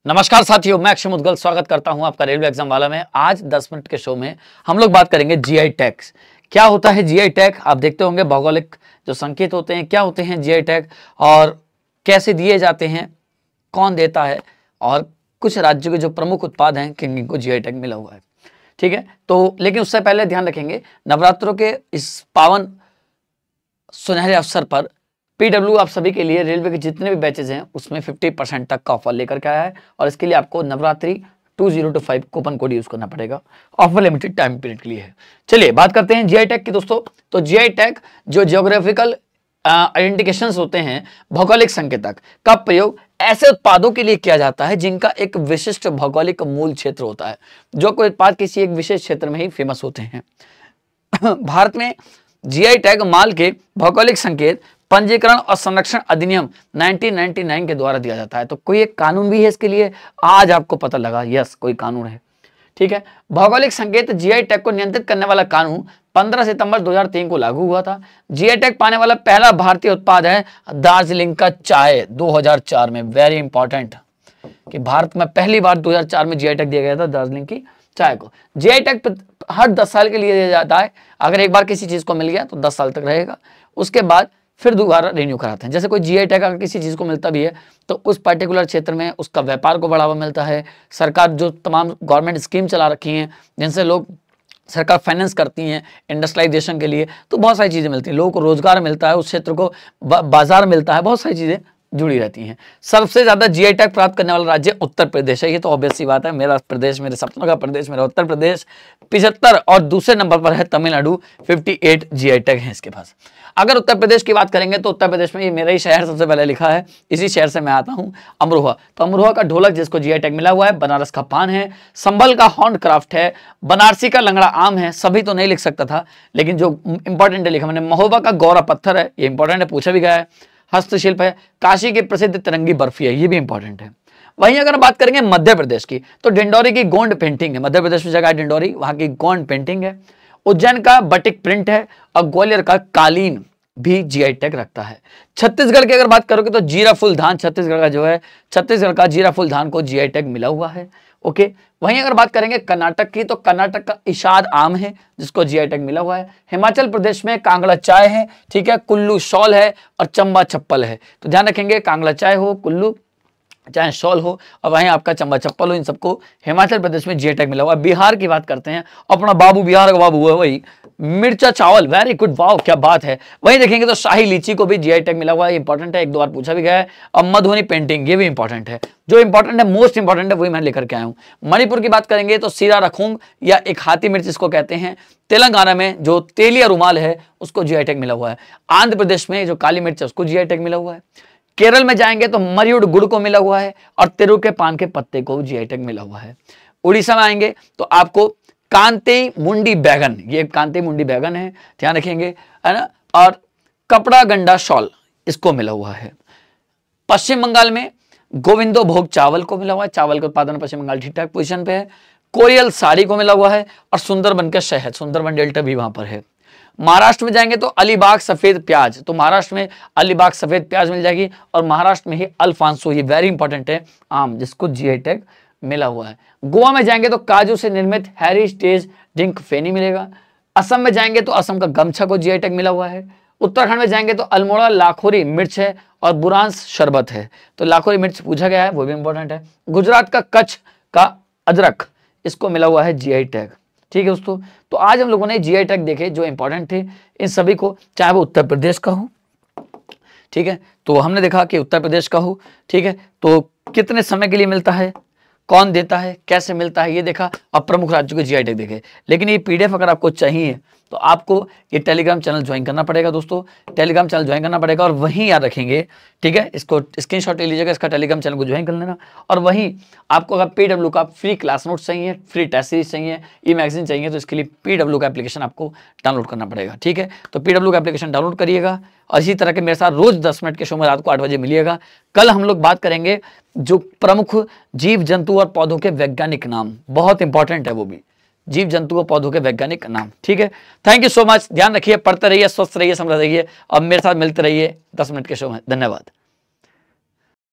नमस्कार साथियों, मैं अक्षय मुदगल स्वागत करता हूं आपका रेलवे एग्जाम वाला में। आज 10 मिनट के शो में हम लोग बात करेंगे जीआई टैग। क्या होता है जीआई टैग? आप देखते होंगे भौगोलिक जो संकेत होते हैं, क्या होते हैं जीआई टैग और कैसे दिए जाते हैं, कौन देता है और कुछ राज्यों के जो प्रमुख उत्पाद हैं किनको जीआई टैग मिला हुआ है। ठीक है, तो लेकिन उससे पहले ध्यान रखेंगे नवरात्रों के इस पावन सुनहरे अवसर पर पीडब्ल्यू आप सभी के लिए रेलवे के जितने भी बैचेज हैं उसमें 50% तक का ऑफर लेकर के आया है और इसके लिए आपको नवरात्रि 2025 कूपन कोड यूज करना पड़ेगा। ऑफर लिमिटेड टाइम पीरियड के लिए है। चलिए बात करते हैं जीआई टैग की दोस्तों। तो जीआई टैग जो जियोग्राफिकल आइडेंटिफिकेशंस होते हैं, भौगोलिक संकेतक का प्रयोग ऐसे उत्पादों के लिए किया जाता है जिनका एक विशिष्ट भौगोलिक मूल क्षेत्र होता है, जो कोई उत्पाद किसी एक विशेष क्षेत्र में ही फेमस होते हैं। भारत में जीआई टैग माल के भौगोलिक संकेत पंजीकरण और संरक्षण अधिनियम 1999 के द्वारा दिया जाता है। तो कोई एक कानून भी है इसके लिए, आज आपको पता लगा, यस कोई कानून है। ठीक है, भौगोलिक संकेत जीआई टैग को नियंत्रित करने वाला कानून 15 सितंबर 2003 को लागू हुआ था। जीआई टैग पाने वाला पहला भारतीय उत्पाद है दार्जिलिंग का चाय 2004 में। वेरी इंपॉर्टेंट कि भारत में पहली बार 2004 में जीआई टैग दिया गया था दार्जिलिंग की चाय को। जीआई टैग हर 10 साल के लिए दिया जाता है। अगर एक बार किसी चीज को मिल गया तो 10 साल तक रहेगा, उसके बाद फिर दोबारा रिन्यू कराते हैं। जैसे कोई जीआई टैग अगर किसी चीज को मिलता भी है तो उस पर्टिकुलर क्षेत्र में उसका व्यापार को बढ़ावा मिलता है। सरकार जो तमाम गवर्नमेंट स्कीम चला रखी हैं जिनसे लोग सरकार फाइनेंस करती हैं इंडस्ट्रियलाइजेशन के लिए, तो बहुत सारी चीजें मिलती हैं, लोगों को रोजगार मिलता है, उस क्षेत्र को बाजार मिलता है, बहुत सारी चीजें जुड़ी रहती हैं। सबसे ज्यादा जीआई टैग प्राप्त करने वाला राज्य उत्तर प्रदेश है। ये तो ऑब्वियस सी बात है, मेरा प्रदेश, मेरे सपनों का प्रदेश, मेरा उत्तर प्रदेश 75 और दूसरे नंबर पर है तमिलनाडु 58 जीआई टैग है इसके पास। अगर उत्तर प्रदेश की बात करेंगे तो उत्तर प्रदेश में ये मेरा ही शहर सबसे पहले लिखा है, इसी शहर से मैं आता हूं, अमरोहा। तो अमरोहा का ढोलक जिसको जीआई टैग मिला हुआ है, बनारस का पान है, संभल का हॉर्न क्राफ्ट है, बनारसी का लंगड़ा आम है। सभी तो नहीं लिख सकता था लेकिन जो इंपॉर्टेंट है लिखा मैंने। महोबा का गौरा पत्थर है, ये इंपॉर्टेंट है, पूछा भी गया है। हस्तशिल्प है, काशी की प्रसिद्ध तिरंगी बर्फी है, ये भी इंपॉर्टेंट है। वहीं अगर बात करेंगे मध्य प्रदेश की तो डिंडोरी की गोंड पेंटिंग है। मध्य प्रदेश में जगह है डिंडोरी, वहां की गोंड पेंटिंग है। उज्जैन का बटिक प्रिंट है और ग्वालियर का कालीन भी जीआई टैग रखता है। छत्तीसगढ़ की अगर बात करोगे तो जीरा फुल धान, छत्तीसगढ़ का जो है, छत्तीसगढ़ का जीरा फुल धान को जीआई टैग मिला हुआ है। ओके, वहीं अगर बात करेंगे कर्नाटक की तो कर्नाटक का इशाद आम है जिसको जीआई टैग मिला हुआ है। हिमाचल प्रदेश में कांगड़ा चाय है, ठीक है, कुल्लू शॉल है और चंबा चप्पल है। तो ध्यान रखेंगे कांगड़ा चाय हो, कुल्लू चाहे शॉल हो और वहीं आपका चंबा चप्पल हो, इन सबको हिमाचल प्रदेश में जीआई टैग मिला हुआ है। बिहार की बात करते हैं, अपना बाबू बिहार का बाबू है वही मिर्चा चावल, वेरी गुड, वाओ क्या बात है। वहीं देखेंगे तो शाही लीची को भी जीआई टैग मिला हुआ है, इंपॉर्टेंट है, एक दो बार पूछा भी गया है। और मधुबनी पेंटिंग, ये भी इंपॉर्टेंट है। जो इंपॉर्टेंट है, मोस्ट इंपॉर्टेंट है, वही मैं लेकर के आया हूँ। मणिपुर की बात करेंगे तो सीरा रखूंग या एक हाथी मिर्च इसको कहते हैं। तेलंगाना में जो तेलिया रुमाल है उसको जीआई टैग मिला हुआ है। आंध्र प्रदेश में जो काली मिर्च है उसको जीआई टैग मिला हुआ है। केरल में जाएंगे तो मरियुड गुड़ को मिला हुआ है और तिरु के पान के पत्ते को जीआई टैग मिला हुआ है। उड़ीसा में आएंगे तो आपको कांते मुंडी बैगन, ये कांते मुंडी बैगन है, ध्यान रखेंगे, है ना। और कपड़ा गंडा शॉल इसको मिला हुआ है। पश्चिम बंगाल में गोविंदो भोग चावल को मिला हुआ है, चावल का उत्पादन पश्चिम बंगाल ठीक ठाक पोजीशन पे है। कोरियल साड़ी को मिला हुआ है और सुंदरबन का शहद, सुंदरबन डेल्टा भी वहां पर है। महाराष्ट्र में जाएंगे तो अलीबाग सफेद प्याज, तो महाराष्ट्र में अलीबाग सफेद प्याज मिल जाएगी और महाराष्ट्र में ही अल्फांसो, ये वेरी इंपॉर्टेंट है, आम, जिसको जीआई टैग मिला हुआ है। गोवा में जाएंगे तो काजू से निर्मित हेरिटेज ड्रिंक फेनी मिलेगा। असम में जाएंगे तो असम का गमछा को जीआई टैग मिला हुआ है। उत्तराखंड में जाएंगे तो अल्मोड़ा लाखोरी मिर्च है और बुरांस शरबत है, तो लाखोरी मिर्च पूछा गया है, वो भी इंपॉर्टेंट है। गुजरात का कच्छ का अदरक, इसको मिला हुआ है जीआई टैग। ठीक है दोस्तों, तो आज हम लोगों ने जीआई टैग देखे जो इंपॉर्टेंट थे इन सभी को, चाहे वो उत्तर प्रदेश का हो, ठीक है, तो हमने देखा कि उत्तर प्रदेश का हो, ठीक है, तो कितने समय के लिए मिलता है, कौन देता है, कैसे मिलता है, ये देखा, और प्रमुख राज्यों के जीआई टैग देखे। लेकिन ये पीडीएफ अगर आपको चाहिए तो आपको ये टेलीग्राम चैनल ज्वाइन करना पड़ेगा दोस्तों, टेलीग्राम चैनल ज्वाइन करना पड़ेगा और वहीं याद रखेंगे, ठीक है, इसको स्क्रीनशॉट ले लीजिएगा, इसका टेलीग्राम चैनल को ज्वाइन कर लेना। और वहीं आपको अगर पीडब्ल्यू का फ्री क्लास नोट्स चाहिए, फ्री टेस्ट सीरीज चाहिए, ई मैगजीन चाहिए, तो इसके लिए पीडब्ल्यू का एप्लीकेशन आपको डाउनलोड करना पड़ेगा। ठीक है, तो पीडब्ल्यू का एप्लीकेशन डाउनलोड करिएगा और इसी तरह के मेरे साथ रोज 10 मिनट के शो में रात को 8 बजे मिलिएगा। कल हम लोग बात करेंगे जो प्रमुख जीव जंतु और पौधों के वैज्ञानिक नाम, बहुत इंपॉर्टेंट है वो भी, जीव जंतु और पौधों के वैज्ञानिक नाम। ठीक है, थैंक यू सो मच, ध्यान रखिए, पढ़ते रहिए, स्वस्थ रहिए, समृद्ध रहिए और मेरे साथ मिलते रहिए 10 मिनट के शो में। धन्यवाद।